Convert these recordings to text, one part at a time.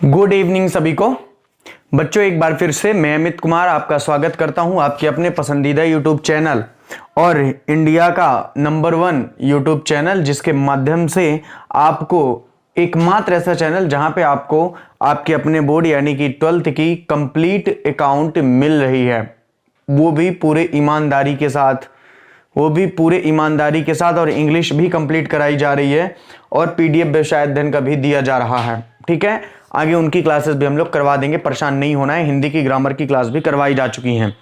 Good evening सभी को। बच्चों एक बार फिर से मैं अमित कुमार आपका स्वागत करता हूं आपके अपने पसंदीदा यूट्यूब चैनल और इंडिया का नंबर 1 यूट्यूब चैनल, जिसके माध्यम से आपको एकमात्र ऐसा चैनल जहां पे आपको आपके अपने बोर्ड यानी कि 12th की कंप्लीट अकाउंट मिल रही है, वो भी पूरे ईमानदारी के साथ और इंग्लिश भी कंप्लीट कराई जा रही है और पीडीएफ व्यवसाय अध्ययन का भी दिया जा रहा है। ठीक है, आगे उनकी क्लासेस भी हम लोग करवा देंगे, परेशान नहीं होना है। हिंदी की ग्रामर की क्लास भी करवाई जा चुकी हैं।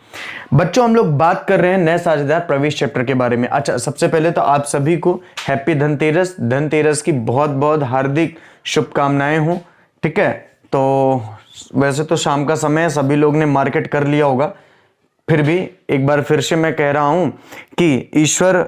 बच्चों हम लोग बात कर रहे हैं नए साझेदार प्रवेश चैप्टर के बारे में। अच्छा, सबसे पहले तो आप सभी को हैप्पी धनतेरस की बहुत बहुत हार्दिक शुभकामनाएं हो। ठीक है, तो वैसे तो शाम का समय है, सभी लोग ने मार्केट कर लिया होगा, फिर भी एक बार फिर से मैं कह रहा हूं कि ईश्वर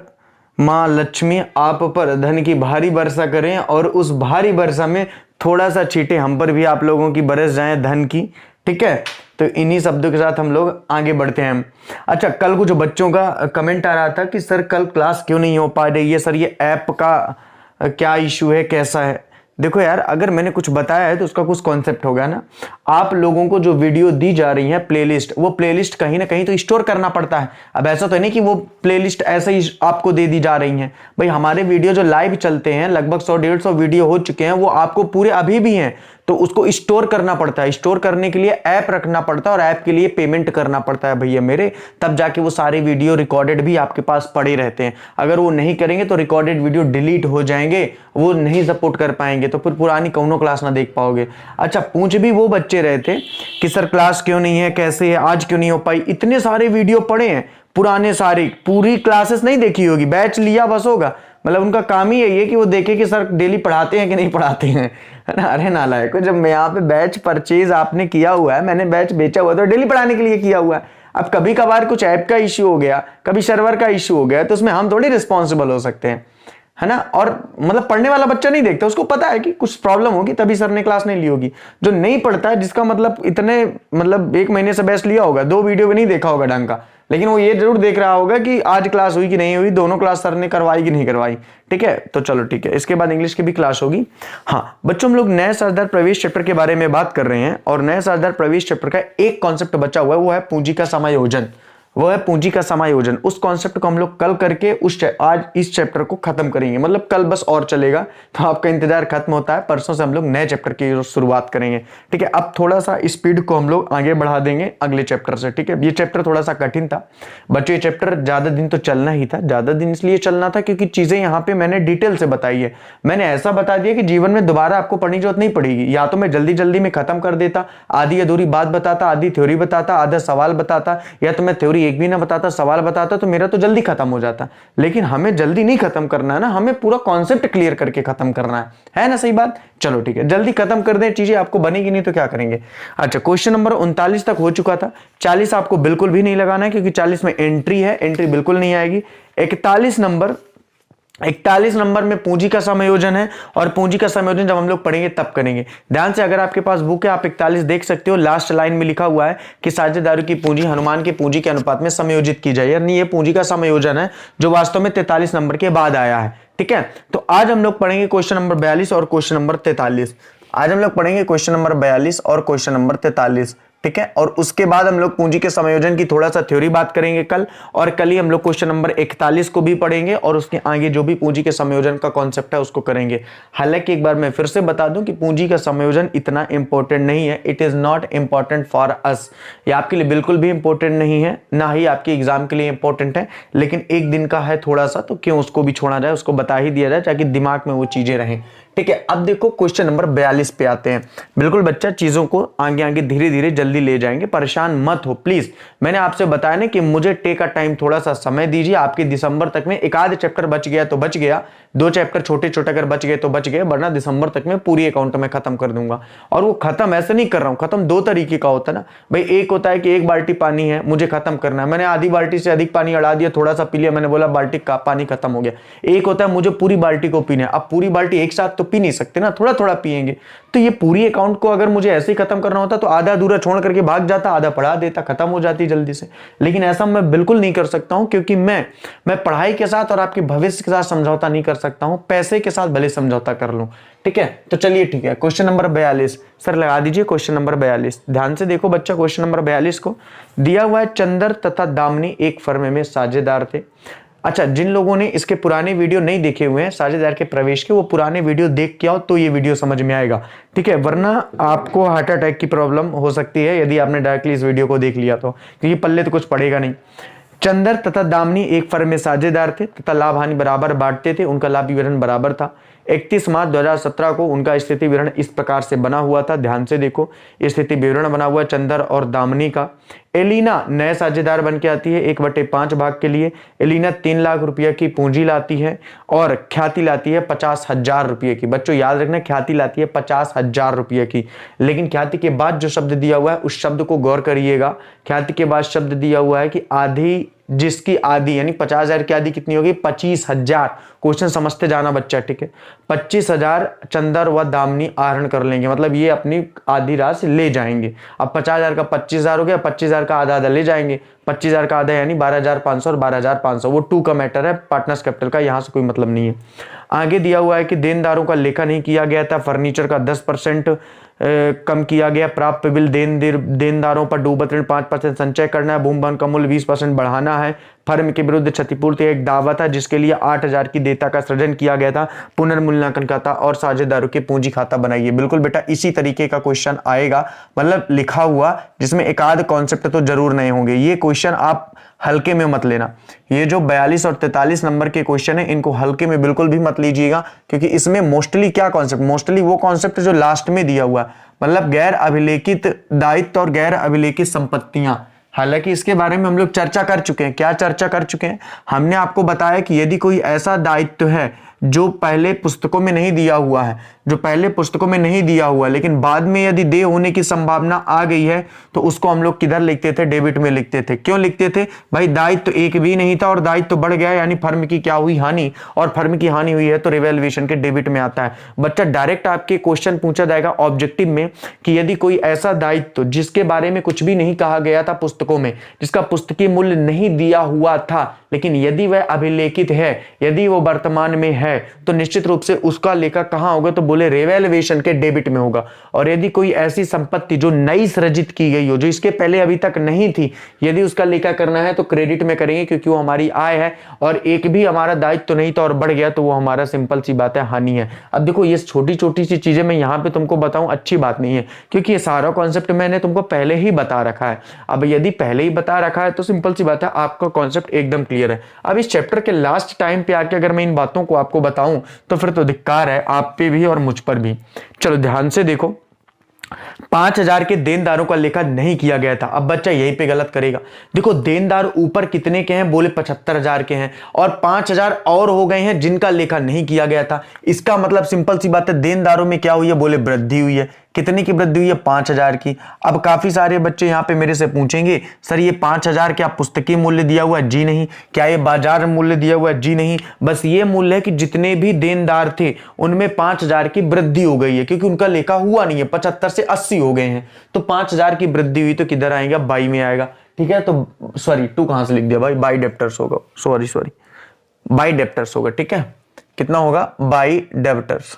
माँ लक्ष्मी आप पर धन की भारी वर्षा करें और उस भारी वर्षा में थोड़ा सा छींटे हम पर भी आप लोगों की बरस जाएं धन की। ठीक है, तो इन्हीं शब्दों के साथ हम लोग आगे बढ़ते हैं। अच्छा, कल कुछ बच्चों का कमेंट आ रहा था कि सर कल क्लास क्यों नहीं हो पा रही है, सर ये ऐप का क्या इशू है, कैसा है। देखो यार, अगर मैंने कुछ बताया है तो उसका कुछ कॉन्सेप्ट होगा ना। आप लोगों को जो वीडियो दी जा रही है प्लेलिस्ट, वो प्लेलिस्ट कहीं ना कहीं तो स्टोर करना पड़ता है। अब ऐसा तो नहीं कि वो प्लेलिस्ट ऐसे ही आपको दे दी जा रही है। भाई हमारे वीडियो जो लाइव चलते हैं, लगभग 100-150 वीडियो हो चुके हैं, वो आपको पूरे अभी भी हैं, तो उसको स्टोर करना पड़ता है। स्टोर करने के लिए ऐप रखना पड़ता है और ऐप के लिए पेमेंट करना पड़ता है भैया मेरे, तब जाके वो सारे वीडियो रिकॉर्डेड भी आपके पास पड़े रहते हैं। अगर वो नहीं करेंगे तो रिकॉर्डेड वीडियो डिलीट हो जाएंगे, वो नहीं सपोर्ट कर पाएंगे, तो फिर पुरानी कौनो क्लास ना देख पाओगे। अच्छा, पूछ भी वो बच्चे रहे थे कि सर क्लास क्यों नहीं है, कैसे है, आज क्यों नहीं हो पाई। इतने सारे वीडियो पड़े हैं पुराने, सारी पूरी क्लासेस नहीं देखी होगी, बैच लिया बस होगा। मतलब उनका काम ही यही है कि वो देखे कि सर डेली पढ़ाते हैं कि नहीं पढ़ाते हैं, है ना। अरे नालायक, जब मैं यहाँ पे बैच परचेज आपने किया हुआ है, मैंने बैच बेचा हुआ है तो डेली पढ़ाने के लिए किया हुआ है। अब कभी कभार कुछ ऐप का इश्यू हो गया, कभी सर्वर का इश्यू हो गया, तो उसमें हम थोड़ी रिस्पॉन्सिबल हो सकते हैं, है ना। और मतलब पढ़ने वाला बच्चा नहीं देखता, उसको पता है कि कुछ प्रॉब्लम होगी तभी सर ने क्लास नहीं ली होगी। जो नहीं पढ़ता है, जिसका मतलब इतने मतलब 1 महीने से बैच लिया होगा, 2 वीडियो भी नहीं देखा होगा ढंग का, लेकिन वो ये जरूर देख रहा होगा कि आज क्लास हुई कि नहीं हुई, दोनों क्लास सर ने करवाई कि नहीं करवाई। ठीक है, तो चलो ठीक है, इसके बाद इंग्लिश की भी क्लास होगी। हाँ बच्चों, हम लोग नए साझेदार प्रवेश चैप्टर के बारे में बात कर रहे हैं और नए साझेदार प्रवेश चैप्टर का एक कॉन्सेप्ट बचा हुआ है, वो है पूंजी का समायोजन। वो है पूंजी का समायोजन। उस कॉन्सेप्ट को हम लोग कल करके आज इस चैप्टर को खत्म करेंगे। मतलब कल बस और चलेगा, तो आपका इंतजार खत्म होता है, परसों से हम लोग नए चैप्टर की शुरुआत करेंगे। ठीक है, अब थोड़ा सा स्पीड को हम लोग आगे बढ़ा देंगे अगले चैप्टर से। ठीक है, ये चैप्टर थोड़ा सा कठिन था बच्चों, ये चैप्टर ज्यादा दिन तो चलना ही था। ज्यादा दिन इसलिए चलना था क्योंकि चीजें यहाँ पे मैंने डिटेल से बताई है। मैंने ऐसा बता दिया कि जीवन में दोबारा आपको पढ़ने की जरूरत नहीं पड़ेगी। या तो मैं जल्दी जल्दी में खत्म कर देता, आधी अधूरी बात बताता, आधी थ्योरी बताता, आधा सवाल बताता, या तो मैं थ्योरी एक भी ना बताता, सवाल बताता, तो मेरा तो जल्दी खत्म हो जाता। लेकिन हमें जल्दी नहीं खत्म करना है ना, हमें पूरा कॉन्सेप्ट क्लियर करके खत्म करना है ना। सही बात। चलो ठीक है, जल्दी खत्म कर दें, चीजें आपको बनेगी नहीं तो क्या करेंगे। अच्छा, क्वेश्चन नंबर 39 तक हो चुका था। 40 आपको बिल्कुल भी नहीं लगाना है क्योंकि 40 में एंट्री है, एंट्री बिल्कुल नहीं आएगी। 41 नंबर में पूंजी का समायोजन है और पूंजी का समायोजन जब हम लोग पढ़ेंगे तब करेंगे। ध्यान से, अगर आपके पास बुक है आप 41 देख सकते हो। लास्ट लाइन में लिखा हुआ है कि साझेदारों की पूंजी हनुमान की पूंजी के अनुपात में समायोजित की जाए, यानी ये पूंजी का समायोजन है जो वास्तव में 43 नंबर के बाद आया है। ठीक है, तो आज हम लोग पढ़ेंगे क्वेश्चन नंबर 42 और क्वेश्चन नंबर 43। आज हम लोग पढ़ेंगे क्वेश्चन नंबर 42 और क्वेश्चन नंबर 43। ठीक है, और उसके बाद हम लोग पूंजी के समायोजन की थोड़ा सा थ्योरी बात करेंगे कल, और कल ही हम लोग क्वेश्चन नंबर 41 को भी पढ़ेंगे और उसके आगे जो भी पूंजी के समायोजन का कॉन्सेप्ट है उसको करेंगे। हालांकि एक बार मैं फिर से बता दूं कि पूंजी का समायोजन इतना इंपॉर्टेंट नहीं है, it is not important for us. ये आपके लिए बिल्कुल भी इंपॉर्टेंट नहीं है, ना ही आपके एग्जाम के लिए इंपॉर्टेंट है, लेकिन एक दिन का है थोड़ा सा, तो क्यों उसको भी छोड़ा जाए, उसको बता ही दिया जाए ताकि दिमाग में वो चीजें रहें। ठीक है, अब देखो क्वेश्चन नंबर 42 पे आते हैं। बिल्कुल बच्चा, चीजों को आगे आगे धीरे धीरे जल्दी ले जाएंगे, परेशान मत हो प्लीज। मैंने आपसे बताया ना कि मुझे टेक अ टाइम, थोड़ा सा समय दीजिए। आपके दिसंबर तक में एक आध चैप्टर बच गया तो बच गया, 2 चैप्टर छोटे छोटे अगर बच गए तो बच गए, वरना दिसंबर तक में पूरी अकाउंट में खत्म कर दूंगा। और वो खत्म ऐसे नहीं कर रहा हूं, खत्म 2 तरीके का होता है ना भाई। एक होता है कि 1 बाल्टी पानी है, मुझे खत्म करना है, मैंने आधी बाल्टी से अधिक पानी अड़ा दिया, थोड़ा सा पी लिया, मैंने बोला बाल्टी का पानी खत्म हो गया। एक होता है मुझे पूरी बाल्टी को पीना है, अब पूरी बाल्टी एक साथ तो पी नहीं सकते ना, थोड़ा थोड़ा पिएंगे। तो ये पूरी अकाउंट को अगर मुझे ऐसे ही खत्म करना होता तो आधा अधूरा छोड़ करके भाग जाता, आधा पढ़ा देता, खत्म हो जाती जल्दी से। लेकिन ऐसा मैं बिल्कुल नहीं कर सकता हूं, क्योंकि मैं पढ़ाई के साथ और आपके भविष्य के साथ समझौता नहीं कर सकता हूं, पैसे के साथ भले समझौता कर लूं। ठीक है, तो चलिए ठीक है, क्वेश्चन नंबर 42 सर लगा दीजिए। क्वेश्चन नंबर 42 ध्यान से देखो बच्चा, क्वेश्चन नंबर 42 को दिया हुआ है चंदर तथा दामिनी एक फर्म में साझेदार थे। अच्छा, जिन लोगों ने इसके पुराने वीडियो नहीं देखे हुए हैं साझेदार के प्रवेश के, वो पुराने वीडियो देख के आओ तो ये वीडियो समझ में आएगा। ठीक है, वरना आपको हार्ट अटैक की प्रॉब्लम हो सकती है यदि आपने डायरेक्टली इस वीडियो को देख लिया तो, क्योंकि पल्ले तो कुछ पड़ेगा नहीं। चंदर तथा दामिनी एक फर्म में साझेदार थे तथा लाभ हानि बराबर बांटते थे, उनका लाभ विवरण बराबर था। 31 मार्च 2017 को उनका स्थिति विवरण इस प्रकार से बना हुआ था, ध्यान से देखो, स्थिति विवरण बना हुआ है चंदर और दामिनी का। एलिना नए साझेदार बन के आती है 1/5 भाग के लिए। एलिना 3 लाख रुपया की पूंजी लाती है और ख्याति लाती है 50,000 रुपये की। बच्चों याद रखना, ख्याति लाती है 50,000 रुपये की, लेकिन ख्याति के बाद जो शब्द दिया हुआ है उस शब्द को गौर करिएगा। ख्याति के बाद शब्द दिया हुआ है कि आधी, जिसकी आधी यानी 50,000 की आधी कितनी होगी, 25,000। क्वेश्चन समझते जाना बच्चा, ठीक है। 25,000 चंदर व दामिनी आहरण कर लेंगे, मतलब ये अपनी आधी राशि ले जाएंगे। अब 50,000 का 25,000 हो गया, 25,000 का आधा आधा ले जाएंगे। 25,000 का आधा यानी 12,500 और 12,500, वो 2 का मैटर है, पार्टनर्स कैपिटल का यहाँ से कोई मतलब नहीं है। आगे दिया हुआ है कि देनदारों का लेखा नहीं किया गया था, फर्नीचर का 10% कम किया गया, प्राप्त बिल देनदारों पर डूबत ऋण 5% संचय करना है, भूमि का मूल्य 20% बढ़ाना है, फर्म के विरुद्ध क्षतिपूर्ति एक दावा था जिसके लिए 8,000 की देयता का सृजन किया गया था, पुनर्मूल्यांकन खाता और साझेदारों के पूंजी खाता बनाइए। बिल्कुल बेटा इसी तरीके का क्वेश्चन आएगा, मतलब लिखा हुआ, जिसमें एक आध कॉन्सेप्ट तो जरूर नए होंगे। ये क्वेश्चन आप हल्के में मत लेना, ये जो 42 और 43 नंबर के क्वेश्चन है इनको हल्के में बिल्कुल भी मत लीजिएगा, क्योंकि इसमें मोस्टली क्या कॉन्सेप्ट, मोस्टली वो कॉन्सेप्ट जो लास्ट में दिया हुआ है, मतलब गैर अभिलेखित दायित्व और गैर अभिलेखित संपत्तियां। हालांकि इसके बारे में हम लोग चर्चा कर चुके हैं। क्या चर्चा कर चुके हैं? हमने आपको बताया कि यदि कोई ऐसा दायित्व है जो पहले पुस्तकों में नहीं दिया हुआ है, जो पहले पुस्तकों में नहीं दिया हुआ, लेकिन बाद में यदि देय होने की संभावना आ गई है, तो उसको हम लोग किधर लिखते थे? डेबिट में लिखते थे। क्यों लिखते थे भाई? दायित्व एक भी नहीं था और दायित्व बढ़ गया, यानी फर्म की क्या हुई? हानि, और फर्म की हानि हुई है तो रिवैल्यूएशन के डेबिट में आता है। बच्चा डायरेक्ट आपके क्वेश्चन पूछा जाएगा ऑब्जेक्टिव में कि यदि कोई ऐसा दायित्व जिसके बारे में कुछ भी नहीं कहा गया था पुस्तकों में, जिसका पुस्तकीय मूल्य नहीं दिया हुआ था, लेकिन यदि वह अभिलेखित है, यदि वो वर्तमान में है, तो निश्चित रूप से उसका लेखा कहां होगा? तो बोले रिवैल्यूएशन के डेबिट में होगा। और यदि कोई ऐसी संपत्ति जो नई सृजित की गई हो, जो इसके पहले अभी तक नहीं थी, यदि उसका लेखा करना है तो क्रेडिट में करेंगे, क्योंकि वो हमारी आय है और एक भी हमारा दायित्व तो नहीं था और बढ़ गया तो वो हमारा सिंपल सी बात है हानि है। अब देखो ये छोटी छोटी सी चीजें मैं यहां पे तुमको बताऊं अच्छी बात नहीं है, क्योंकि ये सारा कॉन्सेप्ट मैंने तुमको पहले ही बता रखा है। अब यदि पहले ही बता रखा है तो सिंपल सी बात है आपका कॉन्सेप्ट एकदम क्लियर है। अब इस चैप्टर के लास्ट टाइम पे आके अगर मैं इन बातों को आपको बताऊं तो फिर तो धिक्कार है आप पे भी और मुझ पर भी। चलो ध्यान से देखो, 5,000 के देनदारों का लेखा नहीं किया गया था। अब बच्चा यहीं पे गलत करेगा। देखो देनदार ऊपर कितने के हैं? बोले 75,000 के हैं, और 5,000 और हो गए हैं जिनका लेखा नहीं किया गया था। इसका मतलब सिंपल सी बात है देनदारों में क्या हुई है? बोले वृद्धि हुई है। कितने की वृद्धि हुई है? 5,000 की। अब काफी सारे बच्चे यहां पे मेरे से पूछेंगे सर ये 5,000 क्या पुस्तकीय मूल्य दिया हुआ है? जी नहीं। क्या ये बाजार मूल्य दिया हुआ है? जी नहीं। बस ये मूल्य है कि जितने भी देनदार थे उनमें 5,000 की वृद्धि हो गई है, क्योंकि उनका लेखा हुआ नहीं है, 75 से 80 हो गए हैं, तो 5,000 की वृद्धि हुई तो किधर आएगा? बाई में आएगा। ठीक है, तो सॉरी 2 कहां से लिख दिया भाई? बाई डेप्टर्स होगा, सॉरी बाई डेप्टर्स होगा। ठीक है, कितना होगा? बाई डेप्टर्स,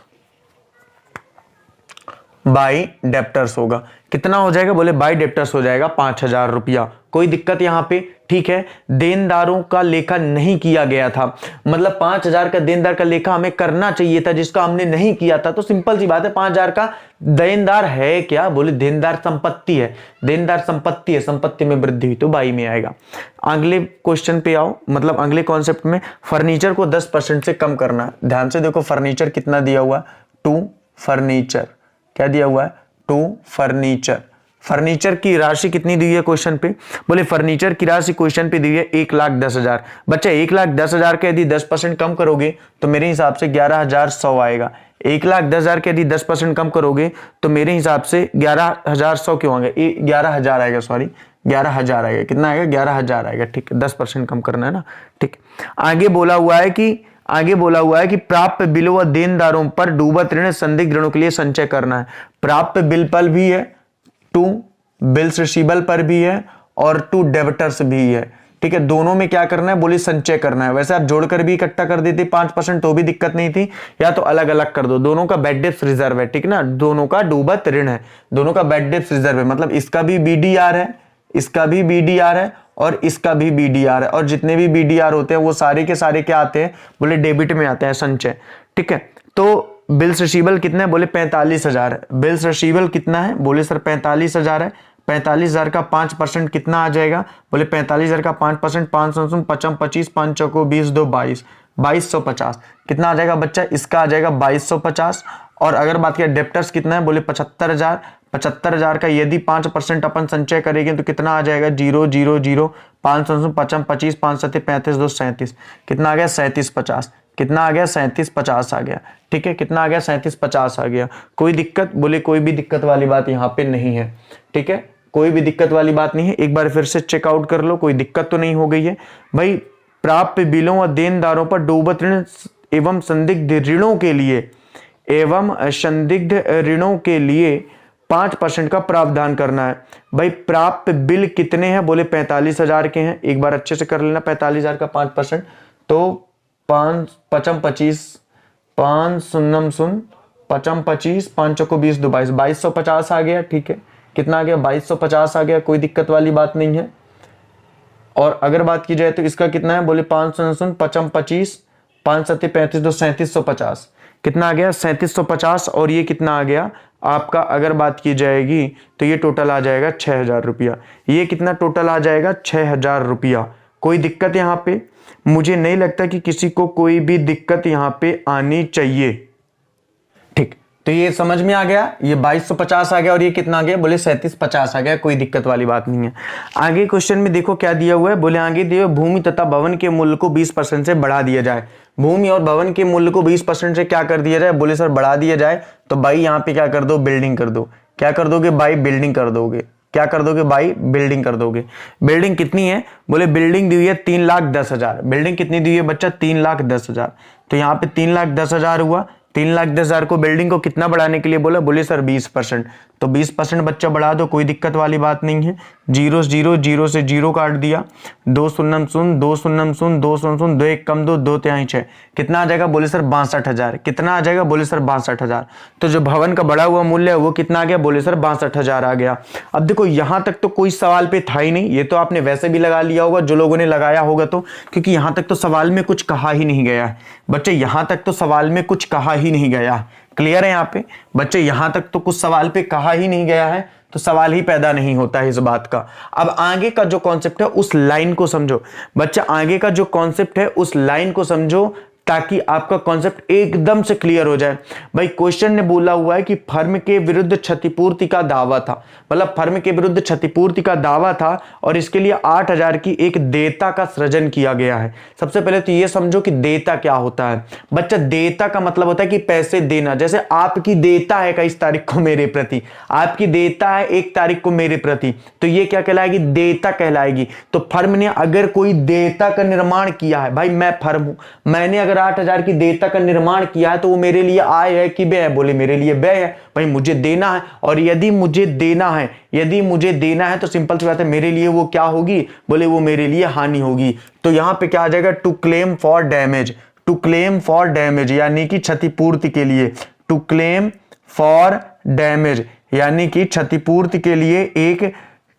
बाई डेप्टर्स होगा। कितना हो जाएगा? बोले बाई डेप्टर्स हो जाएगा 5,000 रुपया। कोई दिक्कत यहां पे? ठीक है, देनदारों का लेखा नहीं किया गया था, मतलब 5,000 का देनदार का लेखा हमें करना चाहिए था जिसका हमने नहीं किया था, तो सिंपल सी बात है 5,000 का देनदार है क्या? बोले देनदार संपत्ति है, देनदार संपत्ति है, संपत्ति में वृद्धि हुई तो बाई में आएगा। अगले क्वेश्चन पे आओ, मतलब अगले कॉन्सेप्ट में फर्नीचर को 10% से कम करना। ध्यान से देखो फर्नीचर कितना दिया हुआ? 2 फर्नीचर। क्या दिया हुआ है? 2 फर्नीचर। फर्नीचर की राशि कितनी दी है क्वेश्चन पे? बोले फर्नीचर की राशि क्वेश्चन पे दी है 1,10,000। बच्चा 1,10,000 का यदि 10% कम करोगे तो मेरे हिसाब से 11,100 आएगा। 1,10,000 के यदि 10% कम करोगे तो मेरे हिसाब से 11,100 क्यों आएगा? 11,000 आएगा, सॉरी 11,000 आएगा। कितना आएगा? 11,000 आएगा। ठीक है, 10% कम करना है ना। ठीक, आगे बोला हुआ है कि आगे बोला हुआ है कि प्राप्य बिलों व देनदारों पर डूबत ऋण संदिग्ध ऋणों के लिए संचय करना है। प्राप्य बिल पर भी है, टू बिल्स रिसीवेबल पर भी है और टू डेबिटर्स भी है। ठीक है, दोनों में क्या करना है, बोले संचय करना है। वैसे आप जोड़कर भी इकट्ठा कर देते 5% तो भी दिक्कत नहीं थी, या तो अलग अलग कर दो। दोनों का बैड डेब्ट रिजर्व है, ठीक ना, दोनों का डूबत ऋण है, दोनों का बैड डेब्ट रिजर्व है, मतलब इसका भी बीडीआर है, इसका भी बीडीआर है और इसका भी बीडीआर है। और जितने भी बीडीआर होते हैं वो सारे के सारे क्या आते हैं, बोले डेबिट में आते हैं, संचय। ठीक है, तो बिल्स रिसीवेबल कितना है, बोले 45,000 है। बिल्स रिसीवेबल कितना है, बोले सर 45,000 है। 45,000 का 5% कितना आ जाएगा, बोले 45,000 का 5%, 5 55 25 5 चौको 20 2 22 2250 कितना आ जाएगा बच्चा, इसका आ जाएगा 2250। और अगर बात करें डेप्टर्स कितना है, बोले 75,000। 75,000 का यदि 5% अपन संचय करेंगे तो कितना आ जाएगा, 0 0 0 5 55 25 5 7 35 2 37 कितना आ गया, 3750 कितना आ गया, 3750 आ गया। ठीक है, कितना आ गया, 3750 आ गया। कोई दिक्कत, बोले कोई भी दिक्कत वाली बात यहाँ पे नहीं है। ठीक है, कोई भी दिक्कत वाली बात नहीं है। एक बार फिर से चेकआउट कर लो, कोई दिक्कत तो नहीं हो गई है भाई। प्राप्य बिलों व देनदारों पर डूबत ऋण एवं संदिग्ध ऋणों के लिए 5% का प्रावधान करना है। भाई प्राप्य बिल कितने हैं, बोले 45,000 के हैं। एक बार अच्छे से कर लेना, 45,000 का 5% तो 5 55 25 5 0 0 55 25 5 चौको 20 2 22 2250 आ गया। ठीक है, कितना आ गया, 2250 आ गया, कोई दिक्कत वाली बात नहीं है। और अगर बात की जाए तो इसका कितना है, बोले 5 0 0 55 25 5 7 35 2 3750 कितना आ गया, 3750। और ये कितना आ गया आपका, अगर बात की जाएगी तो ये टोटल आ जाएगा 6,000 रुपया। ये कितना टोटल आ जाएगा, 6,000 रुपया। कोई दिक्कत यहाँ पे मुझे नहीं लगता कि किसी को कोई भी दिक्कत यहाँ पे आनी चाहिए। ठीक, तो ये समझ में आ गया, ये 2250 आ गया और ये कितना आ गया, बोले 3750 आ गया, कोई दिक्कत वाली बात नहीं है। आगे क्वेश्चन में देखो क्या दिया हुआ है, बोले आगे दिए भूमि तथा भवन के मूल्य को 20% से बढ़ा दिया जाए। भूमि और भवन के मूल्य को 20% से क्या कर दिया जाए, बोले सर बढ़ा दिया जाए। तो भाई यहाँ पे क्या कर दो, बिल्डिंग कर दो। क्या कर दोगे भाई, बिल्डिंग कर दोगे। क्या कर दोगे भाई, बिल्डिंग कर दोगे। बिल्डिंग कितनी है, बोले बिल्डिंग दी हुई है 3,10,000। बिल्डिंग कितनी दी हुई है बच्चा, 3,10,000। तो यहाँ पे 3,10,000 हुआ। 3,10,000 को बिल्डिंग को कितना बढ़ाने के लिए बोला, बोले सर 20%। तो 20% बच्चा बढ़ा दो, कोई दिक्कत वाली बात नहीं है। 0 0 0 से 0 काट दिया, 2 0 0 2 0 0 2 0 0 2 1 कम 2 2 3 6 कितना आ जाएगा, बोले सर 62,000। कितना आ जाएगा, बोले सर 62,000। तो जो भवन का बढ़ा हुआ मूल्य है वो कितना आ गया, बोले सर 62,000 आ गया। अब देखो यहां तक तो कोई सवाल पे था ही नहीं, ये तो आपने वैसे भी लगा लिया होगा जो लोगों ने लगाया होगा, तो क्योंकि यहां तक तो सवाल में कुछ कहा ही नहीं गया है बच्चे, यहां तक तो सवाल में कुछ कहा ही नहीं गया। क्लियर है यहाँ पे बच्चे, यहां तक तो कुछ सवाल पे कहा ही नहीं गया है, तो सवाल ही पैदा नहीं होता है इस बात का। अब आगे का जो कॉन्सेप्ट है उस लाइन को समझो बच्चा, आगे का जो कॉन्सेप्ट है उस लाइन को समझो ताकि आपका कॉन्सेप्ट एकदम से क्लियर हो जाए। भाई क्वेश्चन ने बोला हुआ है कि फर्म के विरुद्ध क्षतिपूर्ति का दावा था, मतलब फर्म के विरुद्ध क्षतिपूर्ति का दावा था और इसके लिए 8,000 की एक देयता का सृजन किया गया है। सबसे पहले तो ये समझो कि देयता क्या होता है बच्चा। देयता का मतलब होता है कि पैसे देना। जैसे आपकी देयता है 21 तारीख को मेरे प्रति, आपकी देयता है 1 तारीख को मेरे प्रति, तो ये क्या कहलाएगी, देयता कहलाएगी। तो फर्म ने अगर कोई देयता का निर्माण किया है, भाई मैं फर्म हूं, मैंने अगर 8,000 की देयता का निर्माण किया है तो वो मेरे लिए आय है कि व्यय है, बोले मेरे लिए व्यय है। भाई मुझे देना है, और यदि मुझे देना है तो सिंपल सी बात है, मेरे लिए वो क्या होगी, बोले वो मेरे लिए हानि होगी। तो यहां पे क्या आ जाएगा, to claim for damage. To claim for damage यानी कि क्षतिपूर्ति के लिए, टू क्लेम फॉर डैमेज यानी कि क्षतिपूर्ति के लिए एक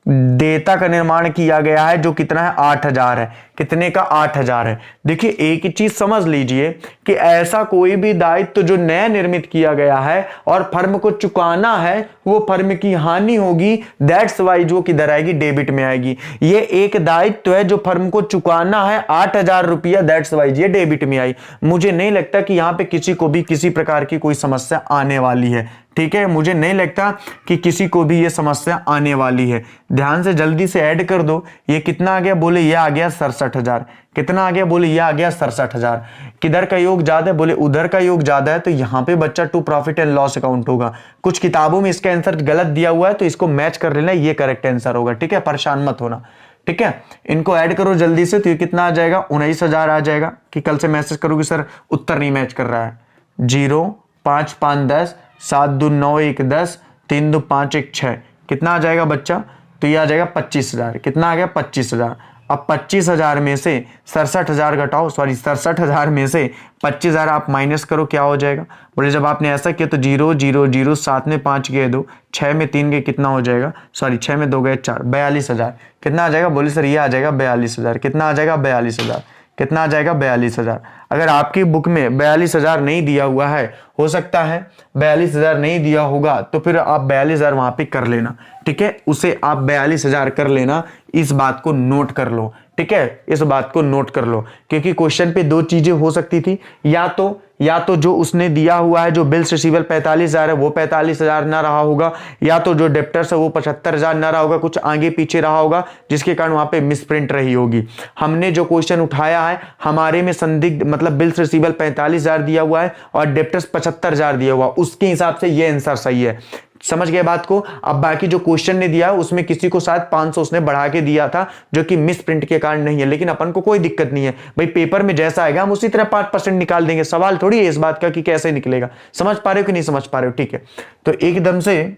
देयता का निर्माण किया गया है जो कितना है, 8,000 है। कितने का, 8,000 है। देखिए एक ही चीज समझ लीजिए कि ऐसा कोई भी दायित्व जो नया निर्मित किया गया है और फर्म को चुकाना है वो फर्म की हानि होगी, दैट्स वाई जो किधर आएगी, डेबिट में आएगी। ये एक दायित्व है जो फर्म को चुकाना है 8,000 रुपया, दैट्स वाई ये डेबिट में आई। मुझे नहीं लगता कि यहां पे किसी को भी किसी प्रकार की कोई समस्या आने वाली है। ठीक है, मुझे नहीं लगता कि किसी को भी ये समस्या आने वाली है। ध्यान से जल्दी से ऐड कर दो। ये कितना आ गया, बोले ये आ गया 67,000। कितना आ गया, बोले ये आ गया 67,000। किधर का योग ज्यादा है, बोले उधर का योग ज्यादा है, तो यहां पे बच्चा to profit and loss account होगा। कुछ किताबों में इसका आंसर गलत दिया हुआ है तो इसको मैच कर लेना, ये करेक्ट आंसर होगा। ठीक है, परेशान मत होना। ठीक है, इनको ऐड करो जल्दी से, तो ये कितना आ जाएगा 19,000 आ जाएगा। कि कल से मैसेज करोगे सर उत्तर नहीं मैच कर रहा है। 0 5 5 10 7 2 9 1 10 3 2 5 1 6 कितना आ जाएगा बच्चा, तो ये आ जाएगा 25,000। कितना आ गया 25,000। अब 25,000 में से 67,000 घटाओ, सॉरी 67,000 में से 25,000 आप माइनस करो, क्या हो जाएगा। बोले जब आपने ऐसा किया तो 0 0 0 7 में 5 गए 2, 6 में 3 गए, कितना हो जाएगा, सॉरी 6 में 2 गए 4, 42,000। कितना आ जाएगा, बोले सर ये आ जाएगा 42,000। कितना आ जाएगा 42,000। कितना आ जाएगा 42,000। अगर आपकी बुक में 42,000 नहीं दिया हुआ है, हो सकता है 42,000 नहीं दिया होगा, तो फिर आप 42,000 वहां पे कर लेना, ठीक है, उसे आप 42,000 कर लेना। इस बात को नोट कर लो, ठीक है, इस बात को नोट कर लो, क्योंकि क्वेश्चन पे दो चीजें हो सकती थी, या तो जो उसने दिया हुआ है जो बिल्स रिसीवेबल 45,000 है वो 45,000 ना रहा होगा, या तो जो डेप्टर्स है वो 75,000 ना रहा होगा, कुछ आगे पीछे रहा होगा जिसके कारण वहां पे मिसप्रिंट रही होगी। हमने जो क्वेश्चन उठाया है हमारे में संदिग्ध मतलब बिल्स रिसीवेबल 45,000 दिया हुआ है और डेप्टर्स 75,000 दिया हुआ, उसके हिसाब से ये आंसर सही है। समझ गए बात को। अब बाकी जो क्वेश्चन ने दिया उसमें किसी को शायद 500 उसने बढ़ा के दिया था जो कि मिस प्रिंट के कारण नहीं है, लेकिन अपन को कोई दिक्कत नहीं है भाई, पेपर में जैसा आएगा हम उसी तरह 5% निकाल देंगे। सवाल थोड़ी है इस बात का कि कैसे निकलेगा, समझ पा रहे हो कि नहीं समझ पा रहे हो, ठीक है। तो एकदम से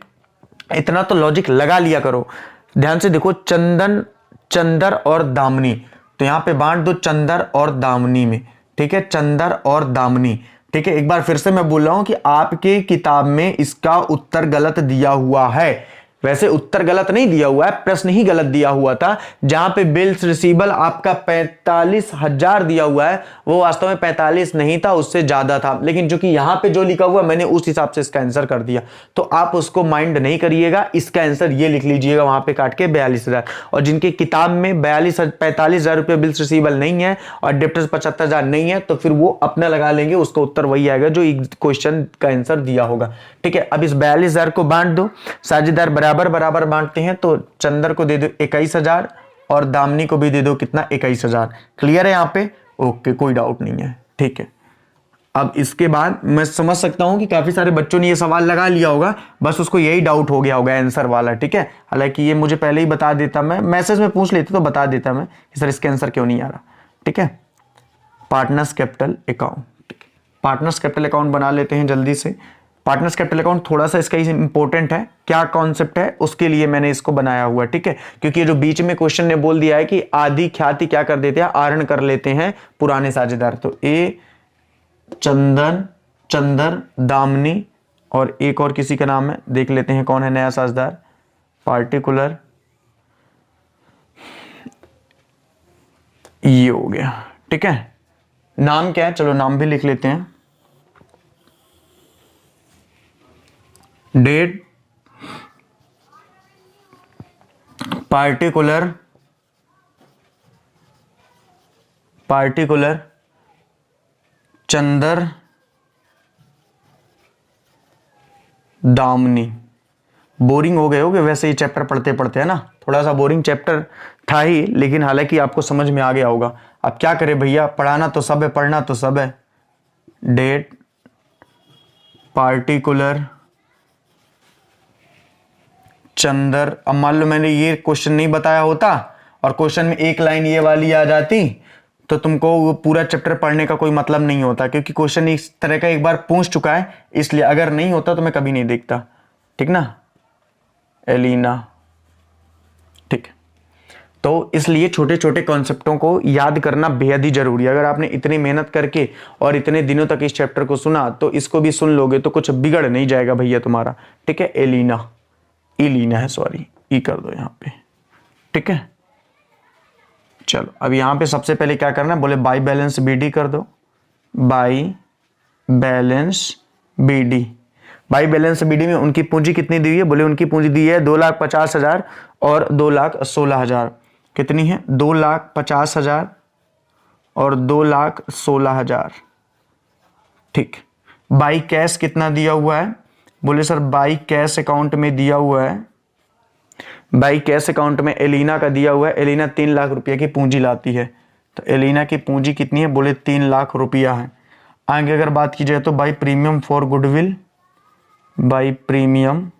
इतना तो लॉजिक लगा लिया करो। ध्यान से देखो, चंदन, चंदर और दामनी, तो यहां पे बांट दो चंदर और दामनी में, ठीक है, चंदर और दामनी, ठीक है। एक बार फिर से मैं बोल रहा हूं कि आपके किताब में इसका उत्तर गलत दिया हुआ है। वैसे उत्तर गलत नहीं दिया हुआ है, प्रश्न ही गलत दिया हुआ था। जहां पे बिल्स रिसीवेबल आपका 45,000 दिया हुआ है वो वास्तव में 45 नहीं था, उससे ज्यादा था, लेकिन जो कि यहां पे जो लिखा हुआ मैंने उस हिसाब से इसका आंसर कर दिया। तो आप उसको माइंड नहीं करिएगा, इसका आंसर ये लिख लीजिएगा वहां पे काट के 42,000। और जिनके किताब में 45,000 रुपये बिल्स रिसीवेबल नहीं है और डेप्टर्स 75,000 नहीं है, तो फिर वो अपना लगा लेंगे, उसका उत्तर वही आएगा जो क्वेश्चन का आंसर दिया होगा, ठीक है। अब इस 42,000 को बांट दो, साझेदार बराबर बराबर बांटते हैं, तो चंदर को दे दो 21,000 और दामनी को भी दे दो कितना 21,000। क्लियर है यहाँ पे, ओके, कोई डाउट नहीं है, ठीक है। अब इसके बाद मैं समझ सकता हूं कि काफी सारे बच्चों ने ये सवाल लगा लिया होगा, बस उसको यही डाउट हो गया होगा आंसर वाला, ठीक है। हालांकि ये मुझे पहले ही बता देता, मैं मैसेज में पूछ लेते तो बता देता मैं कि सर इसका आंसर क्यों नहीं आ रहा, ठीक है। Partners capital account, partners capital account बना लेते हैं जल्दी से। पार्टनर्स कैपिटल अकाउंट थोड़ा सा इसका इंपॉर्टेंट है, क्या कॉन्सेप्ट है उसके लिए मैंने इसको बनाया हुआ है, ठीक है। क्योंकि ये जो बीच में क्वेश्चन ने बोल दिया है कि आदि ख्याति क्या कर देते हैं, आहरण कर लेते हैं पुराने साझेदार, तो ए चंदन, चंदर, दामनी और एक और किसी का नाम है, देख लेते हैं कौन है नया साझेदार, पार्टिकुलर, ये हो गया, ठीक है। नाम क्या है, चलो नाम भी लिख लेते हैं, डेट, पार्टिकुलर, पार्टिकुलर, चंदर, दामनी। बोरिंग हो गए होगे वैसे ये चैप्टर पढ़ते पढ़ते, है ना, थोड़ा सा बोरिंग चैप्टर था ही, लेकिन हालांकि आपको समझ में आ गया होगा। अब क्या करें भैया, पढ़ाना तो सब है, पढ़ना तो सब है। डेट, पार्टिकुलर, चंदर। अब मान लो मैंने ये क्वेश्चन नहीं बताया होता और क्वेश्चन में एक लाइन ये वाली आ जाती, तो तुमको वो पूरा चैप्टर पढ़ने का कोई मतलब नहीं होता, क्योंकि क्वेश्चन इस तरह का एक बार पूछ चुका है, इसलिए अगर नहीं होता तो मैं कभी नहीं देखता, ठीक ना। एलिना, ठीक। तो इसलिए छोटे छोटे कॉन्सेप्टों को याद करना बेहद ही जरूरी है। अगर आपने इतनी मेहनत करके और इतने दिनों तक इस चैप्टर को सुना, तो इसको भी सुन लोगे तो कुछ बिगड़ नहीं जाएगा भैया तुम्हारा, ठीक है। एलिना, इलीना है, सॉरी, ई कर दो यहां पे, ठीक है। चलो अब यहां पे सबसे पहले क्या करना है, बोले बाई बैलेंस बीडी कर दो, by balance BD. By balance BD में उनकी पूंजी कितनी दी है, बोले उनकी पूंजी दी है 2,50,000 और 2,16,000। कितनी है, 2,50,000 और 2,16,000, ठीक। बाई कैश कितना दिया हुआ है, बोले सर बाई कैश अकाउंट में दिया हुआ है, बाई कैश अकाउंट में एलिना का दिया हुआ है, एलिना 3 लाख रुपये की पूंजी लाती है, तो एलिना की पूंजी कितनी है, बोले 3 लाख रुपया है। आगे अगर बात की जाए तो by premium for goodwill, by premium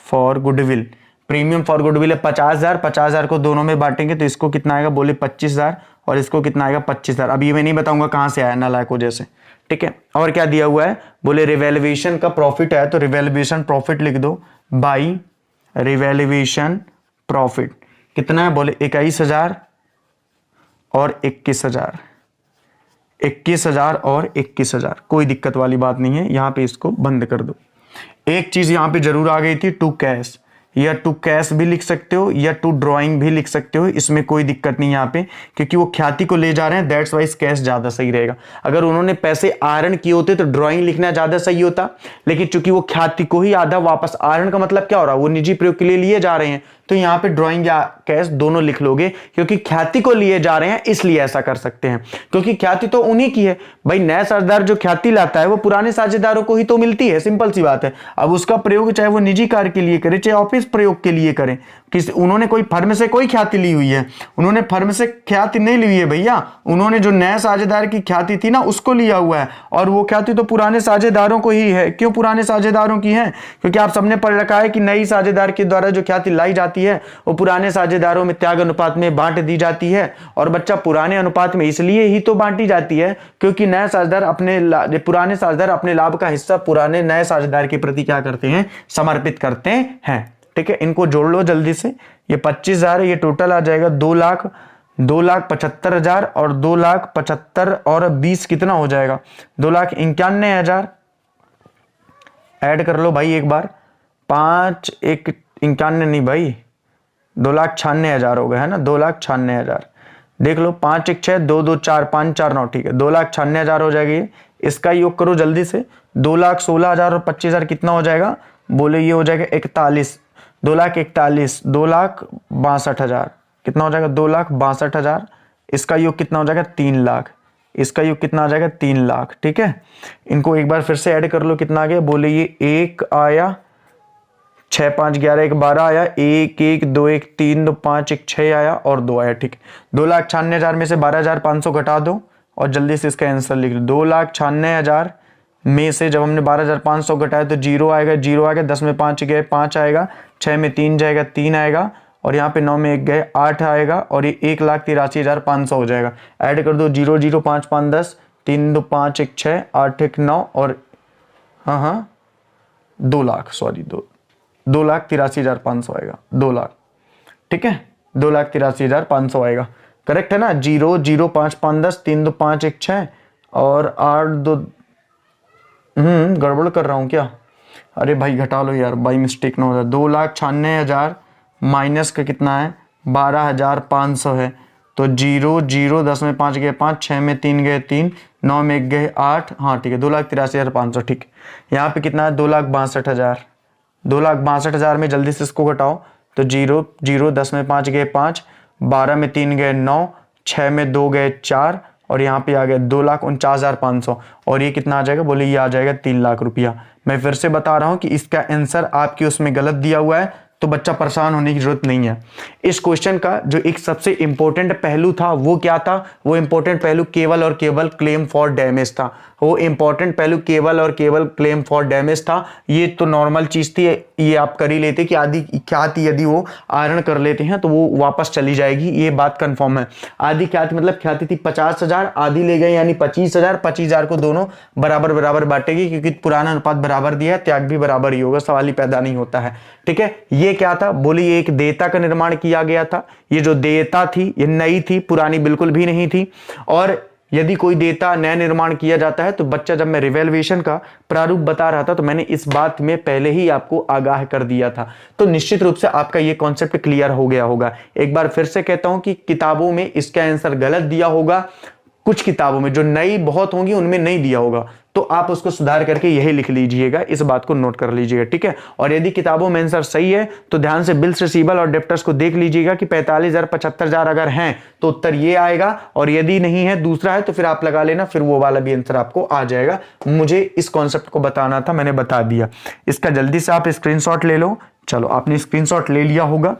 for goodwill, premium for goodwill है 50,000, 50,000 को दोनों में बांटेंगे तो इसको कितना आएगा, बोले 25,000 और इसको कितना आएगा 25,000। अब ये मैं नहीं बताऊंगा कहां से आया, नालायक वजह से, ठीक है। और क्या दिया हुआ है, बोले रिवैल्यूएशन का प्रॉफिट है तो रिवैल्यूएशन प्रॉफिट लिख दो बाई रिवैल्यूएशन प्रॉफिट। कितना है, बोले 21,000 और 21,000, 21,000 और 21,000। कोई दिक्कत वाली बात नहीं है, यहां पे इसको बंद कर दो। एक चीज यहां पे जरूर आ गई थी, टू कैश, या टू कैश भी लिख सकते हो या टू ड्राइंग भी लिख सकते हो, इसमें कोई दिक्कत नहीं यहाँ पे, क्योंकि वो ख्याति को ले जा रहे हैं, दैट्स वाइज कैश ज्यादा सही रहेगा। अगर उन्होंने पैसे आहरण किए होते तो ड्राइंग लिखना ज्यादा सही होता, लेकिन चूंकि वो ख्याति को ही आधा वापस, आहरण का मतलब क्या हो रहा है, वो निजी प्रयोग के लिए लिए जा रहे हैं, तो यहाँ पे ड्राइंग या कैश दोनों लिख लोगे, क्योंकि ख्याति को लिए जा रहे हैं इसलिए ऐसा कर सकते हैं, क्योंकि ख्याति तो उन्हीं की है भाई। नया साझेदार जो ख्याति लाता है वो पुराने साझेदारों को ही तो मिलती है, सिंपल सी बात है। अब उसका प्रयोग चाहे वो निजी कार्य के लिए करे चाहे ऑफिस प्रयोग के लिए करे, उन्होंने कोई फर्म से कोई ख्याति ली हुई है, उन्होंने फर्म से ख्याति नहीं ली हुई है भैया, उन्होंने जो नया साझेदार की ख्याति थी ना उसको लिया हुआ है, और वो ख्याति तो पुराने साझेदारों को ही है। क्यों पुराने साझेदारों की है, क्योंकि आप सबने पढ़ रखा है कि नई साझेदार के द्वारा जो ख्याति लाई जाती है वो पुराने साझेदारों में त्याग अनुपात में बांट दी जाती है। और बच्चा पुराने अनुपात में इसलिए ही तो बांटी जाती है क्योंकि नया साझेदार पुराने साझेदार अपने लाभ का हिस्सा पुराने नए साझेदार के प्रति क्या करते हैं, समर्पित करते हैं, ठीक है। इनको जोड़ लो जल्दी से, ये 25,000 है, ये टोटल आ जाएगा 2,75,000 और 2,75,000 और 20 कितना हो जाएगा, 2,91,000। ऐड कर लो भाई एक बार, 5 1 91 नहीं भाई, 2,96,000 हो गए है ना, 2,96,000। देख लो 5 1 6 2 2 4 5 4 9, ठीक है, 2,96,000 हो जाएगी। इसका योग करो जल्दी से, 2,16,000 और 25,000 कितना हो जाएगा, बोले ये हो जाएगा 41, 2,41, 2,62,000 कितना हो जाएगा, 2,62,000। इसका योग कितना हो जाएगा 3 लाख, इसका योग कितना आ जाएगा 3 लाख, ठीक है। इनको एक बार फिर से ऐड कर लो, कितना आ गया, बोले ये 1 आया, 6 5 11 1 12 आया, 1 1 2 1 3 2 5 1 6 आया और 2 आया, ठीक है। 2,96,000 में से 12,500 घटा दो और जल्दी से इसका आंसर लिख लो। 2,96,000 में से जब हमने 12,500 घटाया तो 0 आएगा, 0 आएगा, 10 में 5 गए 5 आएगा, 6 में 3 जाएगा 3 आएगा, और यहाँ पे 9 में 1 गए 8 आएगा, और ये 1,83,500 हो जाएगा। ऐड कर दो, 0 0 5 5 10, 3 2 5 1 6 8 1 9 और 2 लाख, सॉरी 2,83,500 आएगा, 2 लाख, ठीक है, 2,83,500 आएगा, करेक्ट है ना। 0 0 5 5 10, 3 2 5 1 6 और 8 2, गड़बड़ कर रहा हूँ क्या, अरे भाई घटा लो यार, बाई मिस्टेक ना हो जाए। 2,96,000 माइनस का कितना है, 12,500 है, तो 0 0 10 में 5 गए 5, 6 में 3 गए 3, 9 में 1 गए 8, हाँ ठीक है, 2,83,500, ठीक है। यहाँ पे कितना है, 2,62,000, 2,62,000 में जल्दी से इसको घटाओ तो 0 0 10 में 5 गए 5, 12 में 3 गए 9, 6 में 2 गए 4, और यहाँ पे आ गया 2,49,500, और ये कितना आ जाएगा, बोले ये आ जाएगा 3 लाख रुपया। मैं फिर से बता रहा हूँ कि इसका आंसर आपके उसमें गलत दिया हुआ है, तो बच्चा परेशान होने की जरूरत नहीं है। इस क्वेश्चन का जो एक सबसे इंपॉर्टेंट पहलू था वो क्या था, वो इंपॉर्टेंट पहलू केवल और केवल क्लेम फॉर डैमेज था, वो इंपॉर्टेंट पहलू केवल और केवल क्लेम फॉर डैमेज था। ये तो नॉर्मल चीज थी, ये आप कर ही लेते कि आदि ख्याति यदि वो आहरण कर लेते हैं तो वो वापस चली जाएगी, ये बात कंफर्म है। आदि ख्याति मतलब ख्याति थी 50,000, आदि ले गए यानी 25,000, 25,000 को दोनों बराबर बराबर बांटेगी, क्योंकि पुराना अनुपात बराबर दिया है, त्याग भी बराबर ही होगा, सवाल ही पैदा नहीं होता है, ठीक है। ये क्या था, बोली ये एक देयता का निर्माण किया गया था। ये जो देयता थी ये नई थी, पुरानी बिल्कुल भी नहीं थी। और यदि कोई देयता नया निर्माण किया जाता है तो बच्चा, जब मैं रिवैल्यूएशन का प्रारूप बता रहा था तो मैंने इस बात में पहले ही आपको आगाह कर दिया था, तो निश्चित रूप से आपका ये कॉन्सेप्ट क्लियर हो गया होगा। एक बार फिर से कहता हूं कि किताबों में इसका आंसर गलत दिया होगा, कुछ किताबों में जो नई बहुत होंगी उनमें नहीं दिया होगा, तो आप उसको सुधार करके यही लिख लीजिएगा, इस बात को नोट कर लीजिएगा, ठीक है। और यदि किताबों में आंसर सही है तो ध्यान से बिल्स रिसीवेबल और डेप्टर्स को देख लीजिएगा कि 45,000 75,000 अगर हैं तो उत्तर ये आएगा, और यदि नहीं है दूसरा है तो फिर आप लगा लेना, फिर वो वाला भी आंसर आपको आ जाएगा। मुझे इस कॉन्सेप्ट को बताना था, मैंने बता दिया। इसका जल्दी से आप स्क्रीनशॉट ले लो। चलो आपने स्क्रीनशॉट ले लिया होगा।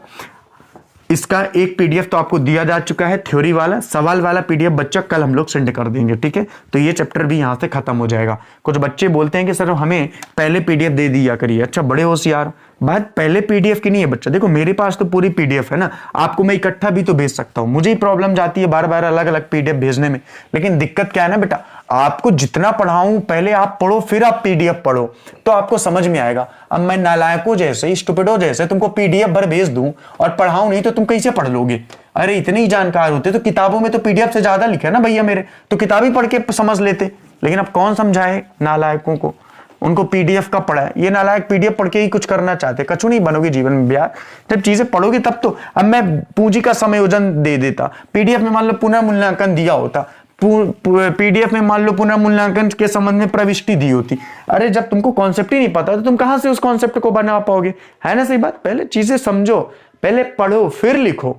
इसका एक पीडीएफ तो आपको दिया जा चुका है, थ्योरी वाला, सवाल वाला पीडीएफ बच्चा कल हम लोग सेंड कर देंगे, ठीक है। तो ये चैप्टर भी यहां से खत्म हो जाएगा। कुछ बच्चे बोलते हैं कि सर हमें पहले पीडीएफ दे दिया करिए। अच्छा बड़े होशियार, बात पहले पीडीएफ की नहीं है बच्चा, देखो मेरे पास तो पूरी पीडीएफ है ना, आपको मैं इकट्ठा भी तो भेज सकता हूं, मुझे ही प्रॉब्लम जाती है बार बार अलग अलग पीडीएफ भेजने में। लेकिन दिक्कत क्या है ना बेटा, आपको जितना पढ़ाऊं पहले आप पढ़ो, फिर आप पीडीएफ पढ़ो, तो आपको समझ में आएगा। अब मैं नालायकों जैसे, स्टूपिडो जैसे तुमको पीडीएफ भर भेज दूं और पढ़ाऊं नहीं तो तुम कैसे पढ़ लोगे? अरे इतने ही जानकार होते तो किताबों में तो पीडीएफ से ज्यादा लिखे ना भैया मेरे, तो किताब ही पढ़ के समझ लेते। लेकिन अब कौन समझाए नालायकों को, उनको पीडीएफ का पढ़ा है। ये नालायक पीडीएफ पढ़ के ही कुछ करना चाहते, कछु नहीं बनोगे जीवन में यार, जब चीजें पढ़ोगे तब तो। अब मैं पूंजी का समायोजन दे देता, पीडीएफ में मान लो पुनर्मूल्यांकन दिया होता, पीडीएफ में मान लो पुनर्मूल्यांकन के संबंध में प्रविष्टि दी होती। अरे जब तुमको कॉन्सेप्ट ही नहीं पता तो तुम कहां से उस कॉन्सेप्ट को बना पाओगे, है ना? सही बात। पहले चीजें समझो, पहले पढ़ो फिर लिखो।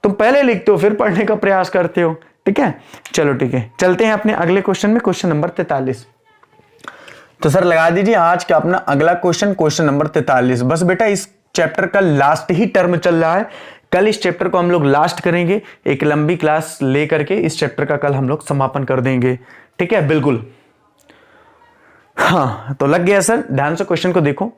तुम पहले लिखते हो फिर पढ़ने का प्रयास करते हो, ठीक है? चलो ठीक है, चलते हैं अपने अगले क्वेश्चन में, क्वेश्चन नंबर 43। तो सर लगा दीजिए आज का अपना अगला क्वेश्चन, क्वेश्चन नंबर 43। बस बेटा इस चैप्टर का लास्ट ही टर्म चल रहा है, कल इस चैप्टर को हम लोग लास्ट करेंगे, एक लंबी क्लास लेकर के इस चैप्टर का कल हम लोग समापन कर देंगे, ठीक है? बिल्कुल। हाँ तो लग गया सर, ध्यान से क्वेश्चन को देखो।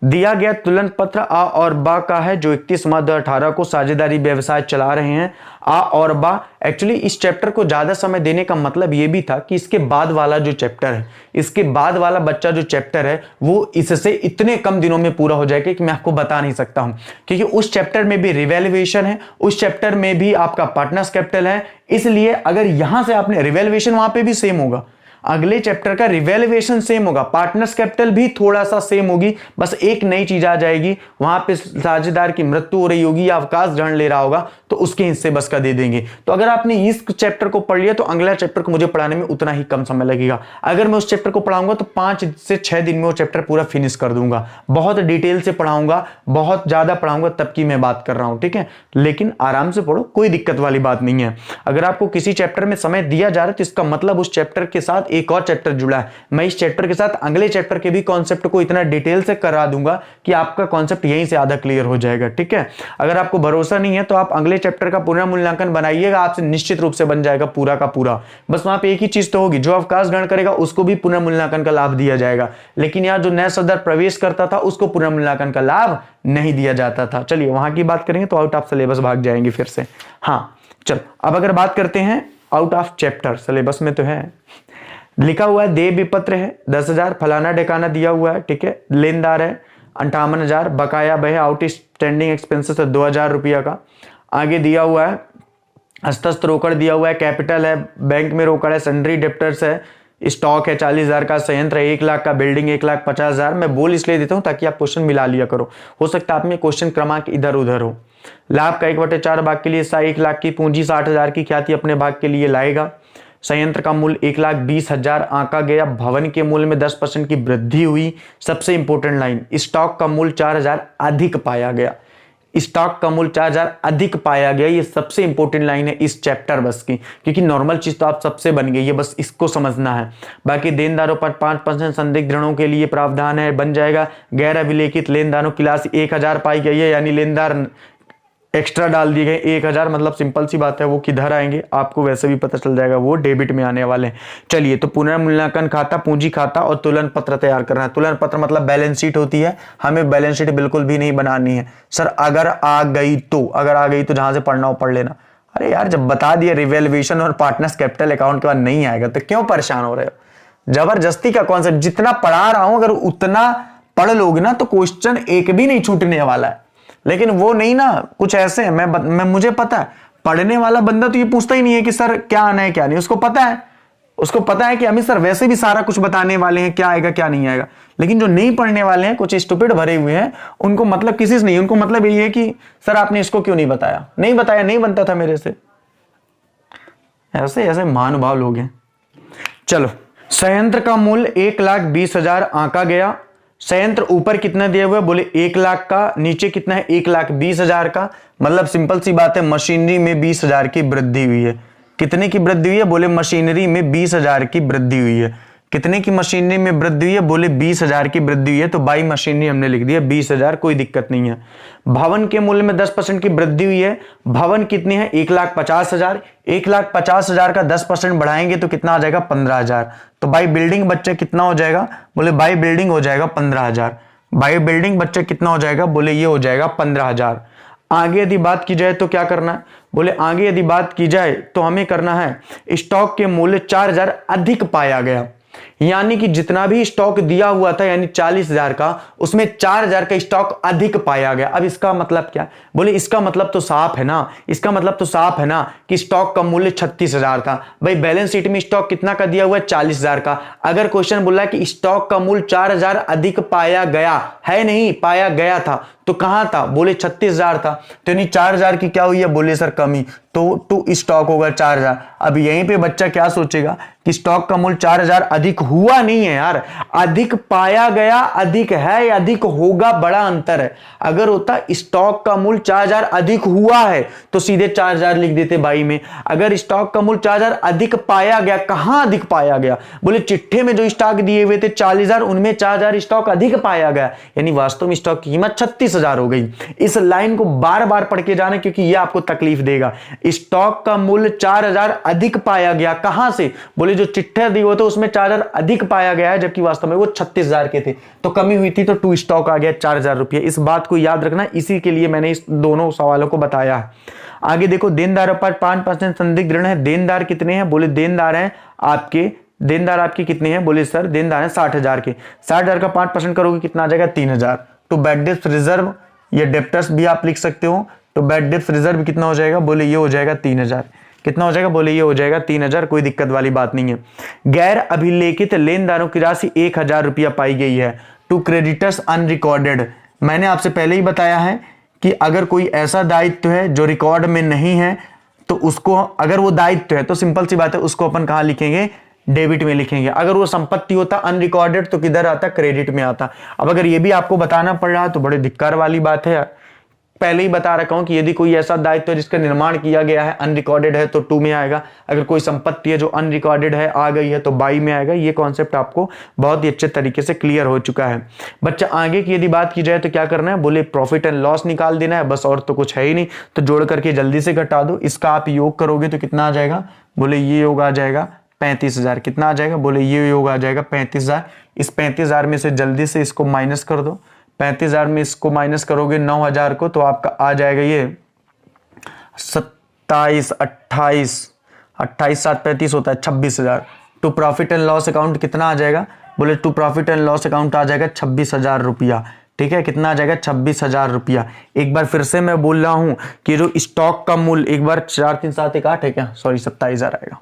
दिया गया तुलन पत्र आ और बा का है जो 31 मार्च 2018 को साझेदारी व्यवसाय चला रहे हैं। आ और बा एक्चुअली इस चैप्टर को ज्यादा समय देने का मतलब ये भी था कि इसके बाद वाला जो चैप्टर है, इसके बाद वाला बच्चा जो चैप्टर है वो इससे इतने कम दिनों में पूरा हो जाएगा कि मैं आपको बता नहीं सकता हूं। क्योंकि उस चैप्टर में भी रिवैल्यूएशन है, उस चैप्टर में भी आपका पार्टनर्स कैपिटल है, इसलिए अगर यहां से आपने रिवैल्यूएशन वहां पे भी सेम होगा, अगले चैप्टर का रिवैल्यूएशन सेम होगा, पार्टनर्स कैपिटल भी थोड़ा सा सेम होगी, बस एक नई चीज आ जाएगी, वहां पे साझेदार की मृत्यु हो रही होगी या अवकाश ग्रहण ले रहा होगा तो उसके हिस्से बस का दे देंगे। तो अगर आपने इस चैप्टर को पढ़ लिया तो अगला चैप्टर को मुझे पढ़ाने में उतना ही कम समय लगेगा। अगर मैं उस चैप्टर को पढ़ाऊंगा तो 5 से 6 दिन में वो चैप्टर पूरा फिनिश कर दूंगा, बहुत डिटेल से पढ़ाऊंगा, बहुत ज्यादा पढ़ाऊंगा, तब की मैं बात कर रहा हूं, ठीक है? लेकिन आराम से पढ़ो, कोई दिक्कत वाली बात नहीं है। अगर आपको किसी चैप्टर में समय दिया जा रहा है तो इसका मतलब उस चैप्टर के साथ एक और चैप्टर जुड़ा है। मैं इस चैप्टर के साथ अगले चैप्टर के भी कॉन्सेप्ट को इतना डिटेल से करा दूंगा कि आपका कॉन्सेप्ट यहीं से आधा क्लियर हो जाएगा, ठीक है? अगर आपको भरोसा नहीं है तो आप अगले चैप्टर का पुनर्मूल्यांकन बनाइएगा, आपसे निश्चित रूप से बन जाएगा पूरा का पूरा। बस वहां पे एक ही चीज तो होगी, जो अवकाश ग्रहण करेगा उसको भी पुनर्मूल्यांकन का लाभ दिया जाएगा, लेकिन यहाँ जो नया सदर प्रवेश करता था उसको पुनर्मूल्यांकन का लाभ नहीं दिया जाता था। चलिए वहां की बात करेंगे तो आउट ऑफ सिलेबस भाग जाएंगे फिर से। हाँ चलो अब अगर बात करते हैं आउट ऑफ चैप्टर, सिलेबस में तो है लिखा हुआ है, देय विपत्र है 10,000, फलाना ढेकाना दिया हुआ है, ठीक है? लेनदार है 58,000, बकाया बहे आउटस्टैंडिंग एक्सपेंसेस है 2,000 रुपया का। आगे दिया हुआ है हस्तस्थ रोकड़ दिया हुआ है, कैपिटल है, बैंक में रोकड़ है, सन्ड्री डेप्टर्स है, स्टॉक है 40,000 का, संयंत्र 1 लाख का, बिल्डिंग 1,50,000। मैं बोल इसलिए देता हूं ताकि आप क्वेश्चन मिला लिया करो, हो सकता है आप में क्वेश्चन क्रमांक इधर उधर हो। लाभ का 1/4 भाग के लिए 1 लाख की पूंजी 60,000 की ख्याति अपने भाग के लिए लाएगा। संयंत्र का मूल्य 1,20,000 आंका गया, भवन के मूल्य में 10% की वृद्धि हुई। सबसे इंपॉर्टेंट लाइन, स्टॉक का मूल्य 4,000 अधिक पाया गया, स्टॉक का मूल्य 4,000 अधिक पाया गया। ये सबसे इंपॉर्टेंट लाइन है इस चैप्टर बस की, क्योंकि नॉर्मल चीज तो आप सबसे बन गई है, बस इसको समझना है। बाकी देनदारों पर 5% संदिग्ध ऋणों के लिए प्रावधान है, बन जाएगा। गैर अभिलेखित लेनदारों की राशि 1,000 पाई गई है, यानी लेनदार एक्स्ट्रा डाल दिए गए 1,000, मतलब सिंपल सी बात है वो किधर आएंगे आपको वैसे भी पता चल जाएगा, वो डेबिट में आने वाले हैं। चलिए तो पुनर्मूल्यांकन खाता, पूंजी खाता और तुलन पत्र तैयार करना है। तुलन पत्र मतलब बैलेंस शीट होती है, हमें बैलेंस शीट बिल्कुल भी नहीं बनानी है। सर अगर आ गई तो जहां से पढ़ना हो पढ़ लेना। अरे यार जब बता दिया रिवैल्यूएशन और पार्टनर्स कैपिटल अकाउंट के बाद नहीं आएगा तो क्यों परेशान हो रहे हो? जबरदस्ती का कॉन्सेप्ट, जितना पढ़ा रहा हूं अगर उतना पढ़ लोगे ना तो क्वेश्चन एक भी नहीं छूटने वाला है। लेकिन वो नहीं ना, कुछ ऐसे मैं मुझे पता है पढ़ने वाला बंदा तो ये पूछता ही नहीं है कि सर क्या आना है क्या नहीं, उसको पता है कि अमित सर वैसे भी सारा कुछ बताने वाले हैं, क्या आएगा क्या नहीं आएगा। लेकिन जो नहीं पढ़ने वाले हैं, कुछ स्टूपिड भरे हुए हैं, उनको मतलब किसी से नहीं, उनको मतलब यही है कि सर आपने इसको क्यों नहीं बताया, नहीं बनता था मेरे से। ऐसे महानुभाव लोग हैं। चलो संयंत्र का मूल्य 1,20,000 आंका गया। संयंत्र ऊपर कितना दिया हुआ है, बोले 1 लाख का, नीचे कितना है 1,20,000 का, मतलब सिंपल सी बात है मशीनरी में 20,000 की वृद्धि हुई है। कितने की वृद्धि हुई है, बोले मशीनरी में 20,000 की वृद्धि हुई है। कितने की मशीनरी में वृद्धि हुई है, बोले 20,000 की वृद्धि हुई है, तो बाई मशीनरी हमने लिख दिया 20,000, कोई दिक्कत नहीं है। भवन के मूल्य में 10% की वृद्धि हुई है। भवन कितनी है 1,50,000, 1,50,000 का 10% बढ़ाएंगे तो कितना आ जाएगा 15,000। तो बाई बिल्डिंग बच्चे कितना हो जाएगा, बोले बाई बिल्डिंग हो जाएगा 15,000। बाई बिल्डिंग बच्चा कितना हो जाएगा, बोले ये हो जाएगा 15,000। आगे यदि बात की जाए तो क्या करना है, बोले आगे यदि बात की जाए तो हमें करना है स्टॉक के मूल्य 4,000 अधिक पाया गया, यानी कि जितना भी स्टॉक दिया हुआ था यानी 40,000 का, उसमें 4,000 का स्टॉक अधिक पाया गया। अब इसका मतलब क्या, बोले इसका मतलब तो साफ है ना, इसका मतलब तो साफ है ना कि स्टॉक का मूल्य 36,000 था। भाई बैलेंस शीट में स्टॉक कितना का दिया हुआ है, 40,000 का। अगर क्वेश्चन बोला कि स्टॉक का मूल्य 4,000 अधिक पाया गया है, नहीं पाया गया था, तो कहां था, बोले 36,000 था, तो यानी 4,000 की क्या हुई है, बोले सर कमी, तो टू स्टॉक होगा 4,000। अब यहीं पे बच्चा क्या सोचेगा कि स्टॉक का मूल्य 4,000 अधिक हुआ नहीं है यार, अधिक पाया गया, अधिक है या अधिक होगा, बड़ा अंतर है। अगर होता स्टॉक का मूल्य 4,000 अधिक हुआ है तो सीधे 4,000 लिख देते बाई में। अगर स्टॉक का मूल्य 4,000 अधिक पाया गया, कहां अधिक पाया गया, बोले चिट्ठे में जो स्टॉक दिए हुए थे 40,000, उनमें 4,000 स्टॉक अधिक पाया गया, यानी वास्तव में स्टॉक की कीमत 36,000 हो गई। इस लाइन को बार बार पढ़ के जाना क्योंकि यह आपको तकलीफ देगा। स्टॉक का मूल्य 4,000 अधिक पाया गया, कहां से, बोले जो चिट्ठे दिए हुए थे उसमें 4,000 अधिक पाया गया है, जबकि वास्तव में वो 36,000 के थे, तो कमी हुई थी, तो टू स्टॉक आ गया 4,000 रुपये। इस बात को याद रखना, इसी के लिए मैंने इस दोनों सवालों को बताया है। आगे देखो, देनदारों पर 5% संदिग्ध ऋण है। देनदार कितने हैं, बोले देनदार हैं आपके, देनदार आपके कितने हैं, बोले सर देनदार हैं 60,000 के। 60,000 का 5% करोगे कितना आ जाएगा, 3,000। तो बैड डेब्ट रिजर्व या डेप्टर्स भी आप लिख सकते हो, तो बैड डेब्ट रिजर्व कितना हो जाएगा, बोले ये हो जाएगा 3,000। कितना हो जाएगा, बोले ये हो जाएगा 3,000, कोई दिक्कत वाली बात नहीं है। गैर अभिलेखित लेनदारों की राशि 1,000 रुपया पाई गई है। टू क्रेडिटर्स अनरिकॉर्डेड, मैंने आपसे पहले ही बताया है कि अगर कोई ऐसा दायित्व है जो रिकॉर्ड में नहीं है तो उसको, अगर वो दायित्व है तो सिंपल सी बात है उसको अपन कहां लिखेंगे, डेबिट में लिखेंगे। अगर वो संपत्ति होता अनरिकॉर्डेड तो किधर आता, क्रेडिट में आता। अब अगर ये भी आपको बताना पड़ रहा तो बड़े धिक्कार वाली बात है। पहले ही बता रखा हूं कि यदि कोई ऐसा दायित्व है जिसका निर्माण किया गया है, अनरिकॉर्डेड है, तो 2 में आएगा। अगर कोई संपत्ति है जो अनरिकॉर्डेड है आ गई है तो 22 में आएगा। ये कॉन्सेप्ट आपको बहुत ही अच्छे तरीके से क्लियर हो चुका है। बच्चा आगे की यदि बात की जाए तो क्या करना है, बोले प्रॉफिट एंड लॉस निकाल देना है बस, और तो कुछ है ही नहीं। तो जोड़ करके जल्दी से घटा दो। इसका आप योग करोगे तो कितना आ जाएगा, बोले ये योग आ जाएगा 35,000। कितना आ जाएगा, बोले ये योग आ जाएगा 35,000। इस 35,000 में से जल्दी से इसको माइनस कर दो। 35,000 में इसको माइनस करोगे 9,000 को, तो आपका आ जाएगा ये 27, 28, 7 35 होता है 26,000। To profit and loss account कितना आ जाएगा, बोले to profit and loss account आ जाएगा 26,000 रुपया। ठीक है, कितना आ जाएगा, 26,000 रुपया। एक बार फिर से मैं बोल रहा हूं कि जो स्टॉक का मूल्य, एक बार 4 3 7 1 8 है क्या, सॉरी 27,000 आएगा,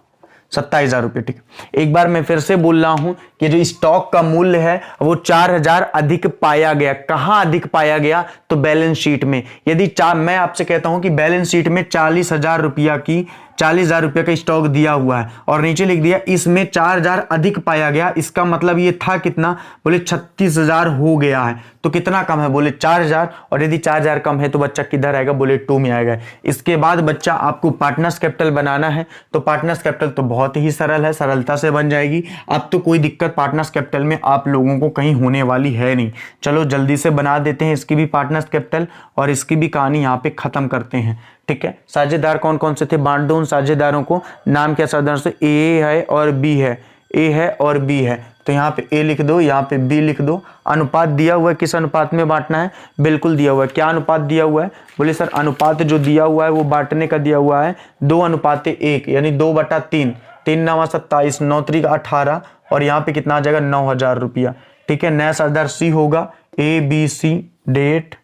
27,000 रुपये। ठीक है, एक बार मैं फिर से बोल रहा हूं कि जो स्टॉक का मूल्य है वो 4,000 अधिक पाया गया। कहां अधिक पाया गया, तो बैलेंस शीट में। यदि मैं आपसे कहता हूं कि बैलेंस शीट में 40,000 रुपया की 40,000 रुपये का स्टॉक दिया हुआ है और नीचे लिख दिया इसमें 4,000 अधिक पाया गया, इसका मतलब ये था कितना, बोले 36,000 हो गया है। तो कितना कम है, बोले 4,000, और यदि 4,000 कम है तो बच्चा किधर आएगा, बोले 2 में आएगा। इसके बाद बच्चा आपको पार्टनर्स कैपिटल बनाना है, तो पार्टनर्स कैपिटल तो बहुत ही सरल है, सरलता से बन जाएगी। अब तो कोई दिक्कत पार्टनर्स कैपिटल में आप लोगों को कहीं होने वाली है नहीं। चलो जल्दी से बना देते हैं इसकी भी पार्टनर्स कैपिटल, और इसकी भी कहानी यहाँ पे खत्म करते हैं। ठीक है, साझेदार कौन कौन से थे, बांट दो उन साझेदारों को। नाम क्या साझेदारों से, ए है और बी है, ए है और बी है, तो यहाँ पे ए लिख दो, यहाँ पे बी लिख दो। अनुपात दिया हुआ है, किस अनुपात में बांटना है, बिल्कुल दिया हुआ है। क्या अनुपात दिया हुआ है, बोले सर अनुपात जो दिया हुआ है वो बांटने का दिया हुआ है 2:1, यानी 2/3। 3 9 27, 9 3 18, और यहाँ पे कितना आ जाएगा 9,000 रुपया। ठीक है, नया साझेदार सी होगा, A B C, date,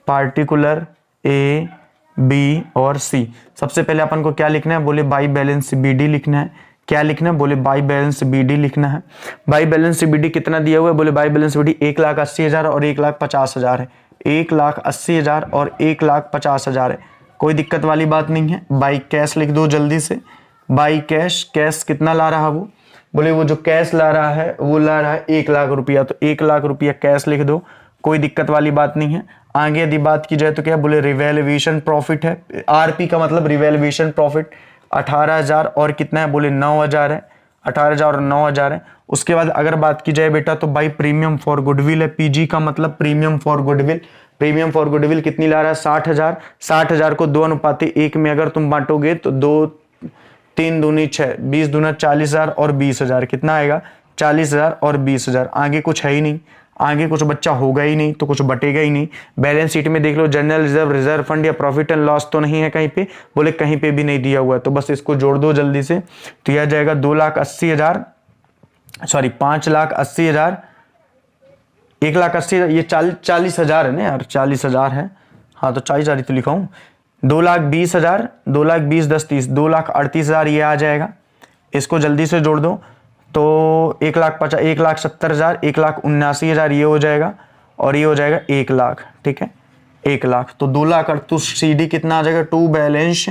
particular, A B और सी। सबसे पहले अपन को क्या लिखना है, बोले बाई बैलेंस बीडी लिखना है। क्या लिखना है, बोले बाई बैलेंस बीडी लिखना है। बाई बैलेंस बीडी कितना दिया हुआ है, बोले बाई बैलेंस बीडी 1,80,000 और 1,50,000 है। 1,80,000 और 1,50,000 है, कोई दिक्कत वाली बात नहीं है। बाई कैश लिख दो जल्दी से। बाई कैश, कैश कितना ला रहा वो, बोले वो जो कैश ला रहा है वो ला रहा है 1,00,000 रुपया, तो 1,00,000 रुपया कैश लिख दो, कोई दिक्कत वाली बात नहीं है। आगे यदि बात की जाए तो क्या, बोले रिवैल्यूएशन प्रॉफिट है, आरपी का मतलब रिवैल्यूएशन प्रॉफिट 18,000 और कितना है, बोले 9,000 है। 18,000 और 9,000 है। उसके बाद अगर बात की जाए बेटा तो बाई प्रीमियम फॉर गुडविल है, पीजी का मतलब premium for goodwill. Premium for goodwill कितनी ला रहा है, 60,000। 60,000 को 2:1 में अगर तुम बांटोगे तो 2 3 दूनी 6, 20 दूना 40,000 और 20,000, कितना आएगा 40,000 और 20,000। आगे कुछ है ही नहीं। आगे कुछ बच्चा होगा ही नहीं तो कुछ बटेगा ही नहीं। बैलेंस शीट में देख लो, जनरल रिजर्व, रिजर्व फंड या प्रॉफिट एंड लॉस तो नहीं है कहीं पे, बोले कहीं पे भी नहीं दिया हुआ है, तो बस इसको जोड़ दो जल्दी से। तो यह जाएगा 2,80,000, सॉरी 5,80,000, 1,80,000, ये 40,000 है ना यार, 40,000 है, हाँ तो 40,000 ही तो लिखा हूँ। 2,20,000, 2,20,000 10 30, 2,38,000 ये आ जाएगा। इसको जल्दी से जोड़ दो तो 1,50,000, 1,70,000, 1,79,000 ये हो जाएगा, और ये हो जाएगा 1,00,000, ठीक है 1,00,000। तो 2,00,000 तो CD कितना आ जाएगा, टू बैलेंस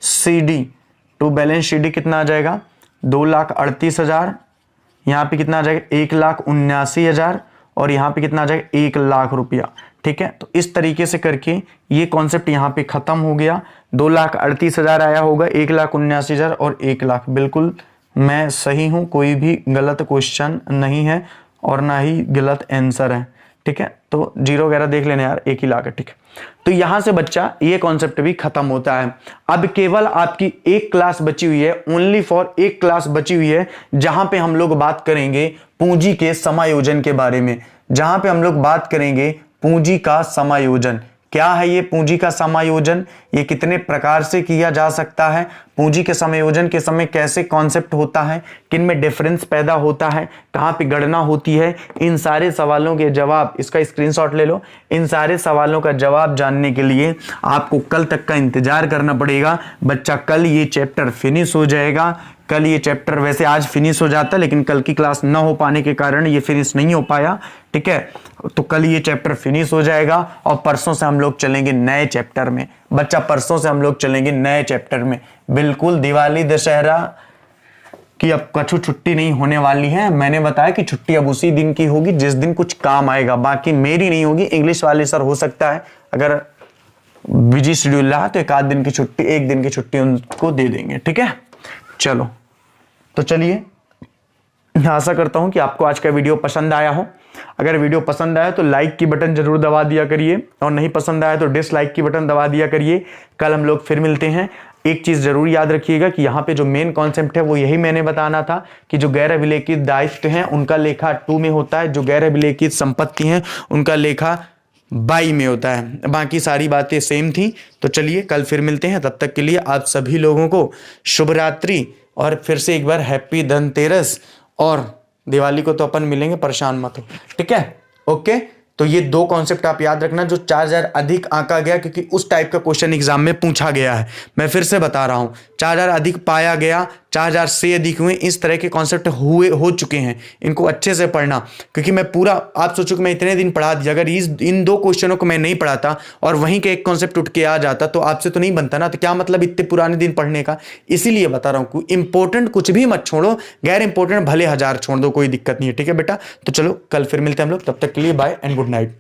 CD कितना आ जाएगा 2,38,000, यहाँ पे कितना आ जाएगा 1,79,000, और यहाँ पे कितना आ जाएगा 1,00,000 रुपया, ठीक है। तो इस तरीके से करके ये कॉन्सेप्ट यहाँ पे खत्म हो गया। 2,38,000 आया होगा, 1,79,000 और 1,00,000, बिल्कुल मैं सही हूँ, कोई भी गलत क्वेश्चन नहीं है और ना ही गलत आंसर है, ठीक है। तो जीरो वगैरह देख लेना यार, एक ही लाख है, ठीक है। तो यहां से बच्चा ये कॉन्सेप्ट भी खत्म होता है। अब केवल आपकी एक क्लास बची हुई है, ओनली फॉर एक क्लास बची हुई है, जहां पे हम लोग बात करेंगे पूंजी के समायोजन के बारे में, जहां पे हम लोग बात करेंगे पूंजी का समायोजन। क्या है ये पूंजी का समायोजन, ये कितने प्रकार से किया जा सकता है, पूंजी के समायोजन के समय कैसे कॉन्सेप्ट होता है, किन में डिफरेंस पैदा होता है, कहां पे गणना होती है, इन सारे सवालों के जवाब, इसका स्क्रीनशॉट ले लो। इन सारे सवालों का जवाब जानने के लिए आपको कल तक का इंतजार करना पड़ेगा। बच्चा कल ये चैप्टर फिनिश हो जाएगा, कल ये चैप्टर वैसे आज फिनिश हो जाता, लेकिन कल की क्लास न हो पाने के कारण ये फिनिश नहीं हो पाया, ठीक है। तो कल ये चैप्टर फिनिश हो जाएगा और परसों से हम लोग चलेंगे नए चैप्टर में। बच्चा परसों से हम लोग चलेंगे नए चैप्टर में, बिल्कुल दिवाली दशहरा की अब कछु छुट्टी नहीं होने वाली है। मैंने बताया कि छुट्टी अब उसी दिन की होगी जिस दिन कुछ काम आएगा, बाकी मेरी नहीं होगी। इंग्लिश वाले सर हो सकता है अगर बिजी शेड्यूल रहा तो एक आध दिन की छुट्टी, एक दिन की छुट्टी उनको दे देंगे, ठीक है। चलो तो चलिए, आशा करता हूं कि आपको आज का वीडियो पसंद आया हो। अगर वीडियो पसंद आया तो लाइक की बटन जरूर दबा दिया करिए, और नहीं पसंद आया तो डिसलाइक की बटन दबा दिया करिए। कल हम लोग फिर मिलते हैं। एक चीज जरूर याद रखिएगा कि यहाँ पे जो मेन कॉन्सेप्ट है वो यही मैंने बताना था कि जो गैर अभिलेखित दायित्व हैं उनका लेखा 2 में होता है, जो गैर अभिलेखित संपत्ति हैं उनका लेखा 22 में होता है। बाकी सारी बातें सेम थी। तो चलिए कल फिर मिलते हैं, तब तक के लिए आप सभी लोगों को शुभ रात्रि, और फिर से एक बार हैप्पी धनतेरस। और दिवाली को तो अपन मिलेंगे, परेशान मत हो, ठीक है, ओके। तो ये 2 कॉन्सेप्ट आप याद रखना, जो 4000 अधिक आंका गया क्योंकि उस टाइप का क्वेश्चन एग्जाम में पूछा गया है। मैं फिर से बता रहा हूं, 4000 अधिक पाया गया, 4000 से अधिक हुए, इस तरह के कॉन्सेप्ट हो चुके हैं। इनको अच्छे से पढ़ना, क्योंकि मैं पूरा, आप सोचो कि मैं इतने दिन पढ़ा दिया, अगर इन 2 क्वेश्चनों को मैं नहीं पढ़ाता और वहीं के एक कॉन्सेप्ट उठ के आ जाता तो आपसे तो नहीं बनता ना। तो क्या मतलब इतने पुराने दिन पढ़ने का। इसीलिए बता रहा हूँ, इंपॉर्टेंट कुछ भी मत छोड़ो, गैर इंपॉर्टेंट भले 1000 छोड़ दो, कोई दिक्कत नहीं है, ठीक है बेटा। तो चलो कल फिर मिलते हैं हम लोग, तब तक के लिए बाय एंड गुड नाइट।